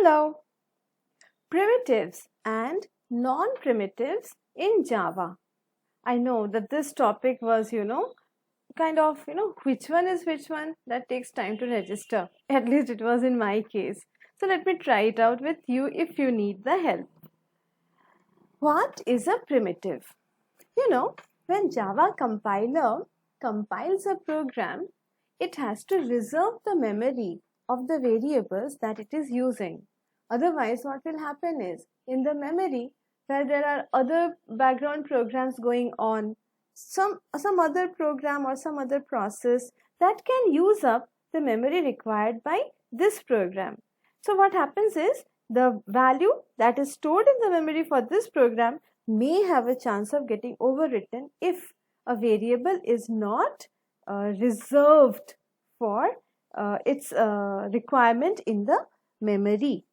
Hello! Primitives and non-primitives in Java. I know that this topic was, which one is which one? That takes time to register. At least it was in my case. So let me try it out with you if you need the help. What is a primitive? When Java compiler compiles a program, it has to reserve the memory of the variables that it is using. Otherwise, what will happen is, in the memory where there are other background programs going on, some other program or some other process that can use up the memory required by this program. So what happens is, the value that is stored in the memory for this program may have a chance of getting overwritten if a variable is not reserved for its requirement in the memory.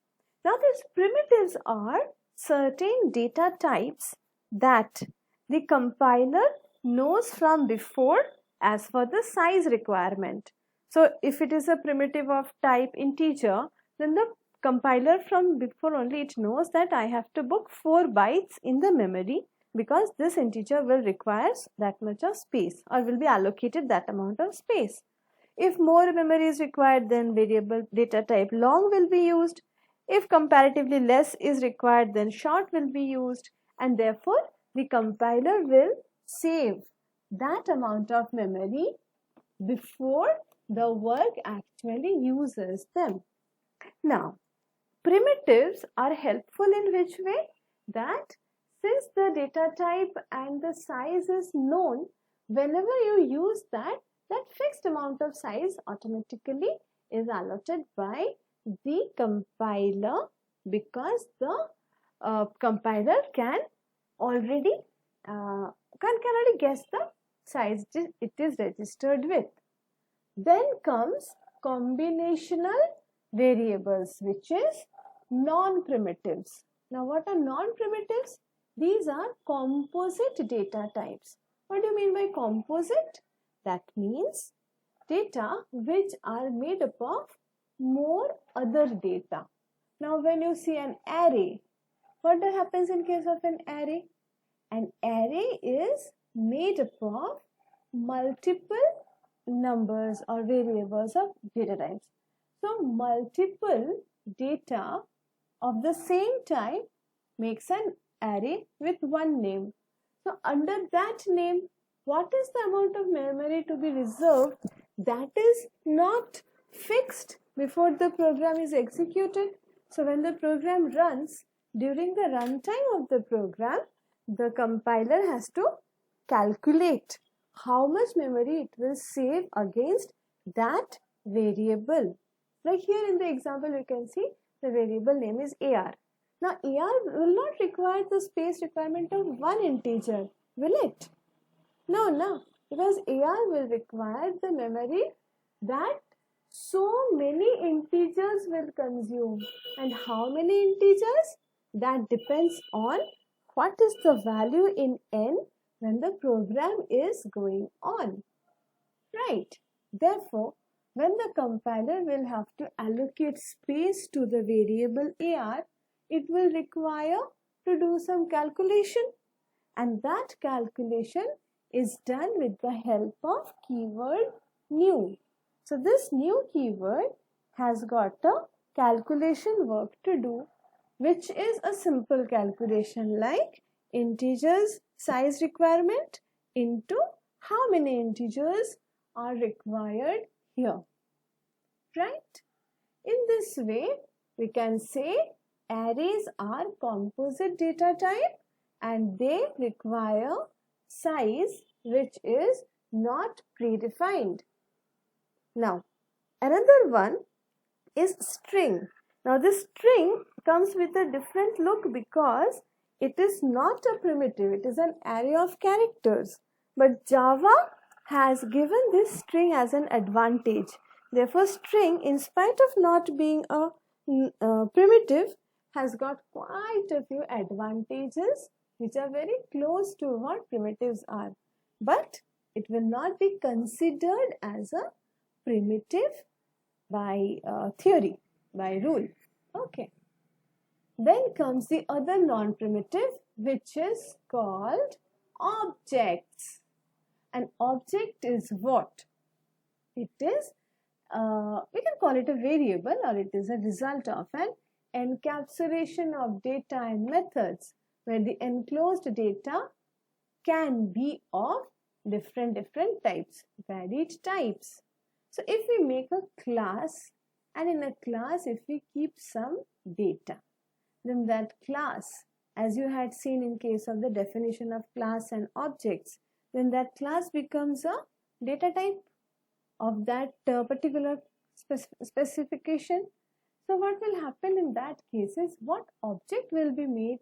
Now these primitives are certain data types that the compiler knows from before as for the size requirement. So if it is a primitive of type integer, then the compiler from before only it knows that I have to book 4 bytes in the memory because this integer will require that much of space or will be allocated that amount of space. If more memory is required, then variable data type long will be used. If comparatively less is required, then short will be used, and therefore the compiler will save that amount of memory before the work actually uses them. Now, primitives are helpful in which way? That since the data type and the size is known, whenever you use that fixed amount of size automatically is allotted by the compiler because the compiler can already guess the size it is registered with. Then comes combinational variables, which is non-primitives. Now what are non-primitives? These are composite data types. What do you mean by composite? That means data which are made up of more other data. Now when you see an array, what happens in case of an array? An array is made up of multiple numbers or variables of data types. So multiple data of the same type makes an array with one name. So under that name, what is the amount of memory to be reserved? That is not fixed before the program is executed. So when the program runs, during the runtime of the program, the compiler has to calculate how much memory it will save against that variable. Like here in the example, you can see the variable name is AR. Now AR will not require the space requirement of one integer, will it? No, because AR will require the memory that so many integers will consume. And how many integers? That depends on what is the value in n when the program is going on. Right. Therefore, when the compiler will have to allocate space to the variable AR, it will require to do some calculation, and that calculation is done with the help of keyword new. So this new keyword has got a calculation work to do, which is a simple calculation like integers size requirement into how many integers are required here. Right? In this way, we can say arrays are composite data type and they require size which is not predefined. Now, another one is string. Now, this string comes with a different look because it is not a primitive, it is an array of characters. But Java has given this string as an advantage. Therefore, string, in spite of not being a primitive, has got quite a few advantages which are very close to what primitives are. But it will not be considered as a primitive by theory, by rule. Okay. Then comes the other non-primitive, which is called objects. An object is what? It is, we can call it a variable, or it is a result of an encapsulation of data and methods, where the enclosed data can be of different types, varied types. So if we make a class, and in a class if we keep some data, then that class, as you had seen in case of the definition of class and objects, then that class becomes a data type of that particular specification. So what will happen in that case is, what object will be made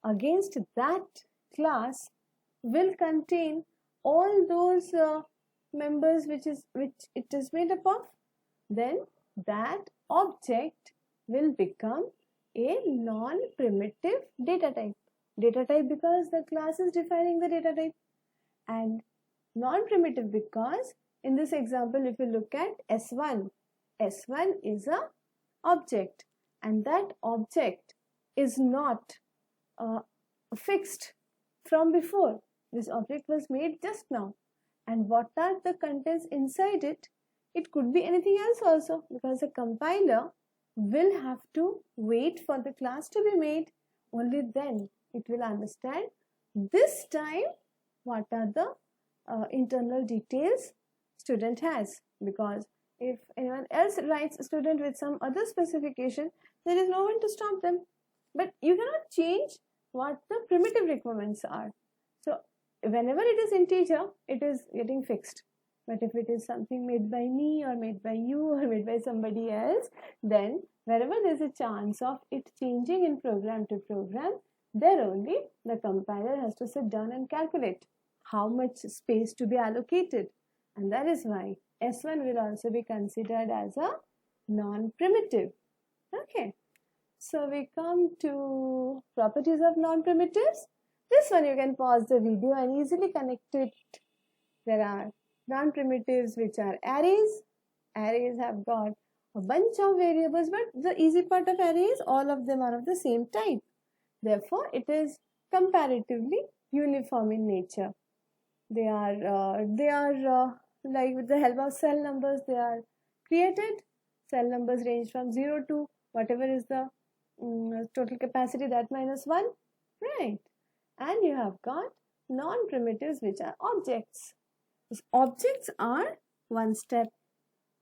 against that class will contain all those members which it is made up of. Then that object will become a non-primitive data type. Data type because the class is defining the data type, and non-primitive because in this example if you look at S1, S1 is a object, and that object is not fixed from before. This object was made just now, and what are the contents inside it? It could be anything else also, because the compiler will have to wait for the class to be made. Only then it will understand this time what are the internal details student has, because if anyone else writes a student with some other specification, there is no one to stop them. But you cannot change what the primitive requirements are. So whenever it is integer, it is getting fixed. But if it is something made by me or made by you or made by somebody else, then wherever there is a chance of it changing in program to program, there only the compiler has to sit down and calculate how much space to be allocated. And that is why S1 will also be considered as a non-primitive. Okay. So we come to properties of non-primitives. This one you can pause the video and easily connect it. There are non-primitives which are arrays. Arrays have got a bunch of variables, but the easy part of arrays, all of them are of the same type. Therefore, it is comparatively uniform in nature. They are like with the help of cell numbers, they are created. Cell numbers range from 0 to whatever is the total capacity, that minus 1, right? And you have got non-primitives which are objects. These objects are one step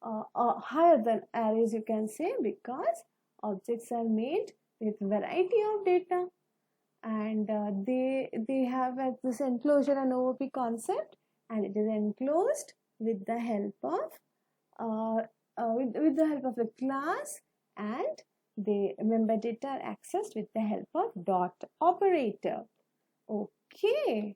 higher than arrays, you can say, because objects are made with variety of data, and they have this enclosure and OOP concept, and it is enclosed with the help of with the help of the class, and the member data are accessed with the help of dot operator. Okay.